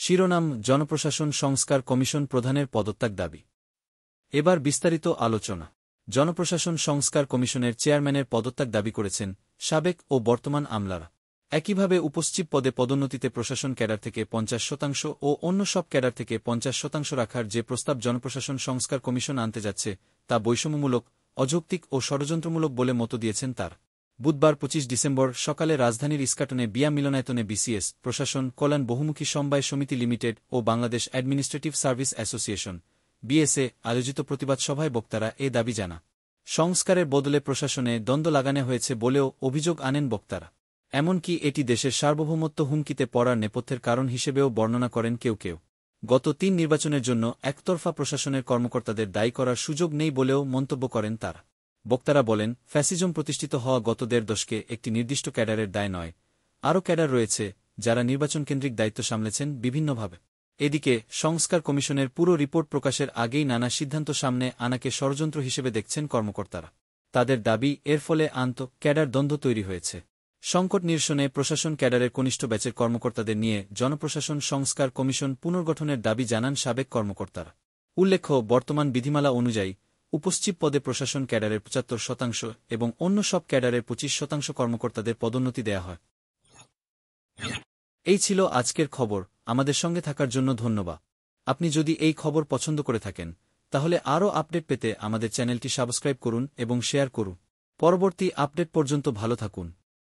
শিরোনাম জনপ্রশাসন সংস্কার কমিশন প্রধানের পদত্যাগ দাবি। এবার বিস্তারিত আলোচনা। জনপ্রশাসন সংস্কার কমিশনের চেয়ারম্যানের পদত্যাগ দাবি করেছেন সাবেক ও বর্তমান আমলারা। একইভাবে উপসচিব পদে পদোন্নতিতে প্রশাসন ক্যাডার থেকে 50% ও অন্য সব ক্যাডার থেকে 50% রাখার যে প্রস্তাব জনপ্রশাসন সংস্কার কমিশন আনতে যাচ্ছে তা বৈষম্যমূলক, অযৌক্তিক ও ষড়যন্ত্রমূলক বলে মত দিয়েছেন তার। বুধবার 25 ডিসেম্বর সকালে রাজধানীর ইস্কাটনে বিয়া মিলনায়তনে বিসিএস, প্রশাসন কল্যাণ বহুমুখী সমবায় সমিতি লিমিটেড ও Bangladesh administrative service association BSA আয়োজিত প্রতিবাদ সভায় বক্তারা এ দাবি জানা। সংস্কারের বদলে প্রশাসনে দ্বন্দ্ব লাগানো হয়েছে বলেও অভিযোগ আনেন বক্তারা। এমনকি এটি দেশের সার্বভৌমত্ব হুমকিতে পড়ার নেপথ্যের কারণ হিসেবেও বর্ণনা করেন কেউ কেউ। গত 3 নির্বাচনের জন্য একতরফা প্রশাসনের কর্মকর্তাদের দায়ী করার সুযোগ নেই বলেও মন্তব্য করেন তারা। বক্তারা বলেন, ফ্যাসিজম প্রতিষ্ঠিত হওয়া গত 1.5 দশকে একটি নির্দিষ্ট ক্যাডারের দায় নয়, আরও ক্যাডার রয়েছে যারা নির্বাচনকেন্দ্রিক দায়িত্ব সামলেছেন বিভিন্নভাবে। এদিকে সংস্কার কমিশনের পুরো রিপোর্ট প্রকাশের আগেই নানা সিদ্ধান্ত সামনে আনাকে ষড়যন্ত্র হিসেবে দেখছেন কর্মকর্তারা। তাদের দাবি, এর ফলে ক্যাডার দ্বন্দ্ব তৈরি হয়েছে। সংকট নিরসনে প্রশাসন ক্যাডারের কনিষ্ঠ ব্যাচের কর্মকর্তাদের নিয়ে জনপ্রশাসন সংস্কার কমিশন পুনর্গঠনের দাবি জানান সাবেক কর্মকর্তারা। উল্লেখ্য, বর্তমান বিধিমালা অনুযায়ী উপসচিব পদে প্রশাসন ক্যাডারের 75% এবং অন্য সব ক্যাডারের 25% কর্মকর্তাদের পদোন্নতি দেয়া হয়। এই ছিল আজকের খবর। আমাদের সঙ্গে থাকার জন্য ধন্যবাদ। আপনি যদি এই খবর পছন্দ করে থাকেন তাহলে আরও আপডেট পেতে আমাদের চ্যানেলটি সাবস্ক্রাইব করুন এবং শেয়ার করুন। পরবর্তী আপডেট পর্যন্ত ভালো থাকুন।